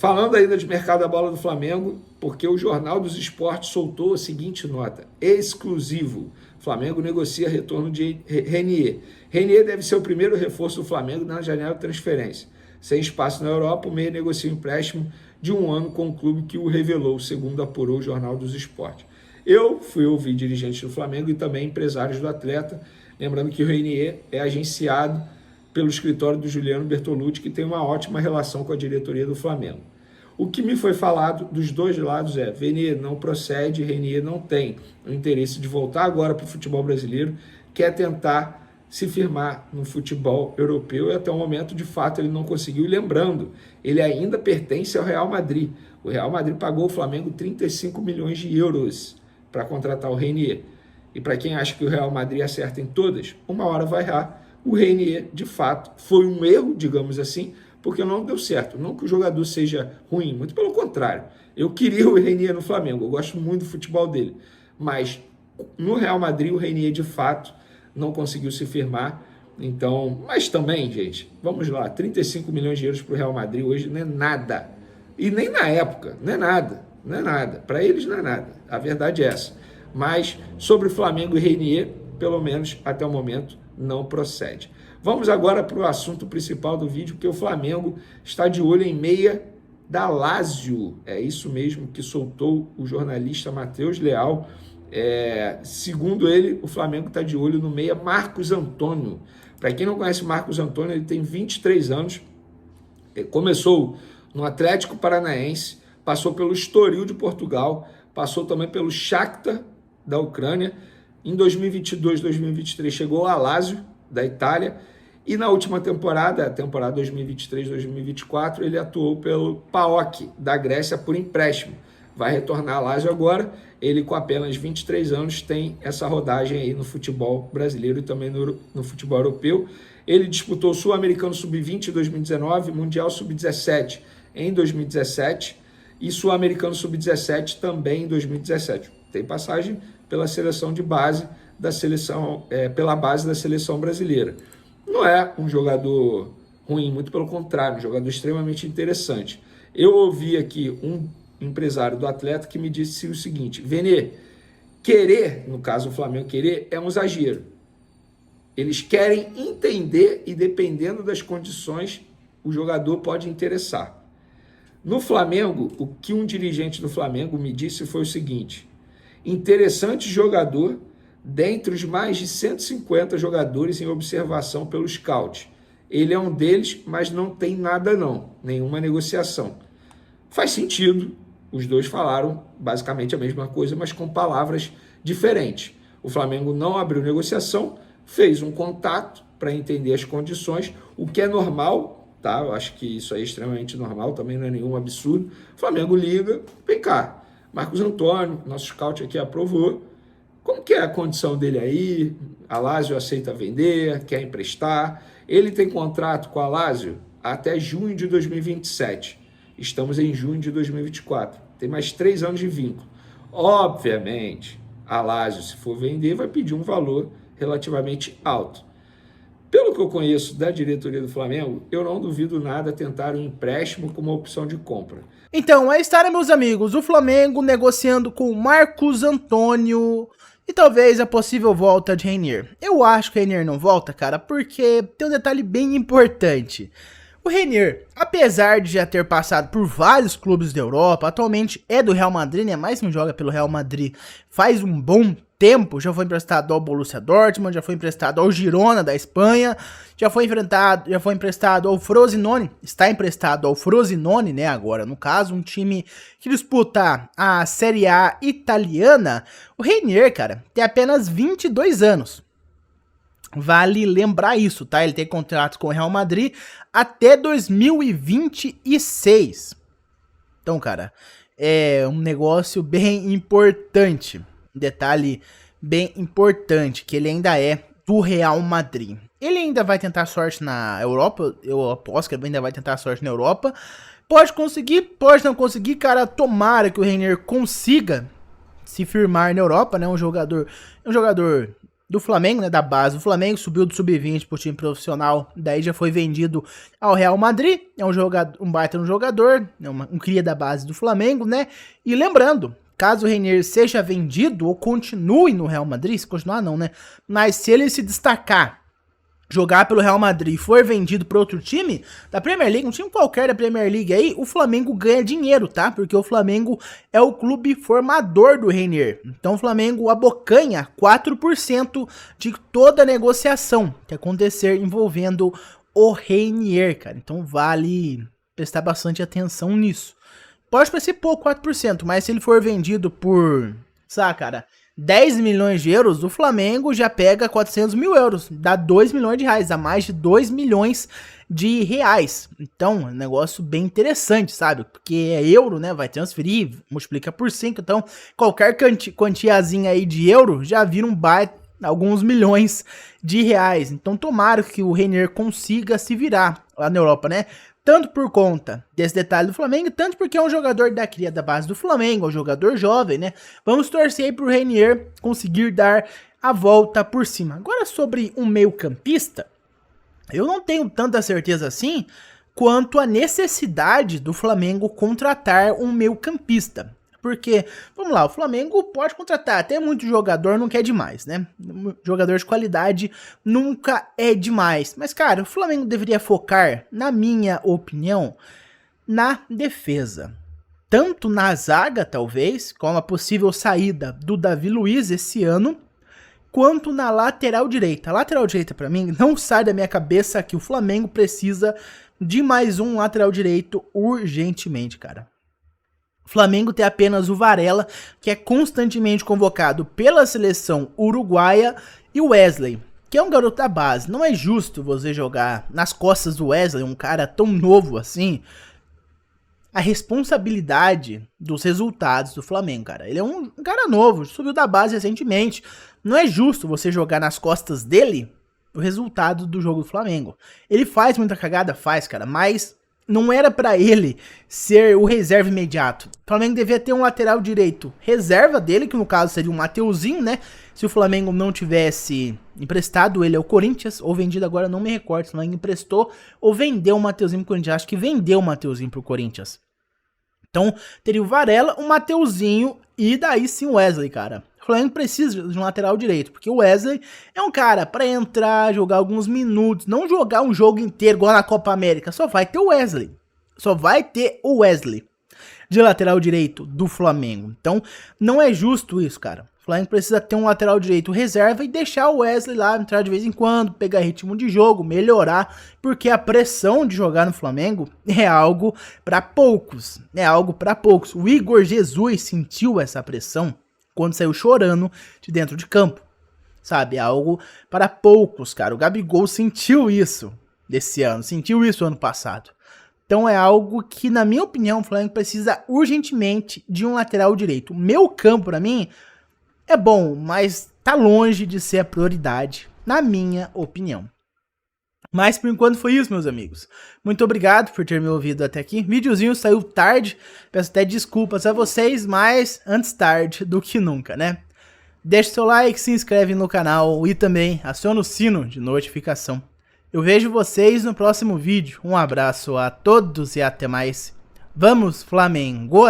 Falando ainda de mercado da bola do Flamengo, porque o Jornal dos Esportes soltou a seguinte nota: exclusivo. Flamengo negocia retorno de Renier. Renier deve ser o primeiro reforço do Flamengo na janela de transferência. Sem espaço na Europa, o meia negocia um empréstimo de 1 ano com o clube que o revelou, segundo apurou o Jornal dos Esportes. Eu fui ouvir dirigentes do Flamengo e também empresários do atleta, lembrando que o Renier é agenciado pelo escritório do Juliano Bertolucci, que tem uma ótima relação com a diretoria do Flamengo. O que me foi falado dos dois lados é: Renier não procede, Renier não tem o interesse de voltar agora para o futebol brasileiro, quer tentar se firmar no futebol europeu e até o momento, de fato, ele não conseguiu. E lembrando, ele ainda pertence ao Real Madrid. O Real Madrid pagou ao Flamengo 35 milhões de euros para contratar o Renier. E para quem acha que o Real Madrid acerta em todas, uma hora vai errar. O Renier, de fato, foi um erro, digamos assim, porque não deu certo. Não que o jogador seja ruim, muito pelo contrário. Eu queria o Renier no Flamengo, eu gosto muito do futebol dele. Mas no Real Madrid, o Renier, de fato, não conseguiu se firmar. Então, mas também, gente, vamos lá, 35 milhões de euros para o Real Madrid hoje não é nada. E nem na época, não é nada. Não é nada. Para eles não é nada. A verdade é essa. Mas sobre Flamengo e Renier, pelo menos até o momento, não procede. Vamos agora para o assunto principal do vídeo, que o Flamengo está de olho em meia da Lazio. É isso mesmo que soltou o jornalista Matheus Leal. Segundo ele, o Flamengo está de olho no meia Marcos Antônio. Para quem não conhece Marcos Antônio, ele tem 23 anos, começou no Atlético Paranaense, passou pelo Estoril de Portugal, passou também pelo Shakhtar da Ucrânia. Em 2022, 2023, chegou ao Lazio, da Itália, e na última temporada, a temporada 2023-2024, ele atuou pelo PAOK, da Grécia, por empréstimo. Vai retornar ao Lazio agora. Ele, com apenas 23 anos, tem essa rodagem aí no futebol brasileiro e também no futebol europeu. Ele disputou o Sul-Americano Sub-20 em 2019, Mundial Sub-17 em 2017 e Sul-Americano Sub-17 também em 2017. Tem passagem pela seleção de base da seleção, pela base da seleção brasileira. Não é um jogador ruim, muito pelo contrário, um jogador extremamente interessante. Eu ouvi aqui um empresário do atleta que me disse o seguinte: Vene, querer, no caso o Flamengo querer, é um exagero. Eles querem entender e, dependendo das condições, o jogador pode interessar. No Flamengo, o que um dirigente do Flamengo me disse foi o seguinte: interessante jogador dentre os mais de 150 jogadores em observação pelo scout. Ele é um deles, mas não tem nada não, nenhuma negociação. Faz sentido, os dois falaram basicamente a mesma coisa, mas com palavras diferentes. O Flamengo não abriu negociação, fez um contato para entender as condições, o que é normal, tá? Eu acho que isso é extremamente normal, também não é nenhum absurdo. O Flamengo liga, vem cá, Marcos Antônio, nosso scout aqui aprovou, como que é a condição dele aí? A Lazio aceita vender, quer emprestar. Ele tem contrato com a Lazio até junho de 2027. Estamos em junho de 2024. Tem mais 3 anos de vínculo. Obviamente, a Lazio, se for vender, vai pedir um valor relativamente alto. Pelo que eu conheço da diretoria do Flamengo, eu não duvido nada tentar um empréstimo como opção de compra. Então, aí está, meus amigos, o Flamengo negociando com o Marcos Antônio e talvez a possível volta de Renier. Eu acho que o Renier não volta, cara, porque tem um detalhe bem importante. O Renier, apesar de já ter passado por vários clubes da Europa, atualmente é do Real Madrid, né? Mas não joga pelo Real Madrid faz um bom tempo. Já foi emprestado ao Borussia Dortmund, já foi emprestado ao Girona da Espanha, já foi emprestado ao Frosinone, está emprestado ao Frosinone, né? Agora, no caso, um time que disputa a Série A italiana. O Renier, cara, tem apenas 22 anos. Vale lembrar isso, tá? Ele tem contratos com o Real Madrid até 2026. Então, cara, é um negócio bem importante. Um detalhe bem importante, que ele ainda é do Real Madrid. Ele ainda vai tentar sorte na Europa, eu aposto que ele ainda vai tentar sorte na Europa. Pode conseguir, pode não conseguir, cara. Tomara que o Renier consiga se firmar na Europa, né? Um jogador do Flamengo, né, da base do Flamengo, subiu do sub-20 pro time profissional, daí já foi vendido ao Real Madrid, é um jogador, um baita no jogador, um cria da base do Flamengo, né, e lembrando, caso o Reinier seja vendido ou continue no Real Madrid, se continuar não, né, mas se ele se destacar, jogar pelo Real Madrid e for vendido para outro time da Premier League, um time qualquer da Premier League aí, o Flamengo ganha dinheiro, tá? Porque o Flamengo é o clube formador do Reinier. Então o Flamengo abocanha 4% de toda a negociação que acontecer envolvendo o Reinier, cara. Então vale prestar bastante atenção nisso. Pode parecer pouco, 4%, mas se ele for vendido por, sabe, cara, 10 milhões de euros, o Flamengo já pega 400 mil euros, dá 2 milhões de reais, dá mais de 2 milhões de reais. Então, é um negócio bem interessante, sabe? Porque é euro, né? Vai transferir, multiplica por 5, então qualquer quantiazinha aí de euro já vira um baita, alguns milhões de reais. Então, tomara que o Reinier consiga se virar lá na Europa, né? Tanto por conta desse detalhe do Flamengo, tanto porque é um jogador da cria da base do Flamengo, um jogador jovem, né? Vamos torcer aí pro Reinier conseguir dar a volta por cima. Agora sobre um meio-campista, eu não tenho tanta certeza assim quanto a necessidade do Flamengo contratar um meio-campista. Porque, vamos lá, o Flamengo pode contratar até muito jogador, não quer demais, né? Jogador de qualidade nunca é demais. Mas, cara, o Flamengo deveria focar, na minha opinião, na defesa. Tanto na zaga, talvez, com a possível saída do Davi Luiz esse ano, quanto na lateral direita. A lateral direita, pra mim, não sai da minha cabeça que o Flamengo precisa de mais um lateral direito urgentemente, cara. O Flamengo tem apenas o Varela, que é constantemente convocado pela seleção uruguaia, e o Wesley, que é um garoto da base. Não é justo você jogar nas costas do Wesley, um cara tão novo assim, a responsabilidade dos resultados do Flamengo, cara. Ele é um cara novo, subiu da base recentemente. Não é justo você jogar nas costas dele o resultado do jogo do Flamengo. Ele faz muita cagada, faz, cara, mas não era pra ele ser o reserva imediato. O Flamengo devia ter um lateral direito reserva dele, que no caso seria o Mateuzinho, né? Se o Flamengo não tivesse emprestado ele ao Corinthians, ou vendido agora, não me recordo, se o Flamengo emprestou ou vendeu o Mateuzinho pro Corinthians. Acho que vendeu o Mateuzinho pro Corinthians. Então, teria o Varela, o Mateuzinho e daí sim o Wesley, cara. O Flamengo precisa de um lateral direito, porque o Wesley é um cara pra entrar, jogar alguns minutos, não jogar um jogo inteiro igual na Copa América. Só vai ter o Wesley. Só vai ter o Wesley de lateral direito do Flamengo. Então, não é justo isso, cara. O Flamengo precisa ter um lateral direito reserva e deixar o Wesley lá entrar de vez em quando, pegar ritmo de jogo, melhorar, porque a pressão de jogar no Flamengo é algo pra poucos. É algo pra poucos. O Igor Jesus sentiu essa pressão quando saiu chorando de dentro de campo, sabe? É algo para poucos, cara. O Gabigol sentiu isso desse ano, sentiu isso ano passado. Então é algo que, na minha opinião, o Flamengo precisa urgentemente de um lateral direito. O meu campo, pra mim, é bom, mas tá longe de ser a prioridade, na minha opinião. Mas por enquanto foi isso, meus amigos. Muito obrigado por ter me ouvido até aqui. O videozinho saiu tarde, peço até desculpas a vocês, mas antes tarde do que nunca, né? Deixe seu like, se inscreve no canal e também aciona o sino de notificação. Eu vejo vocês no próximo vídeo. Um abraço a todos e até mais. Vamos, Flamengo!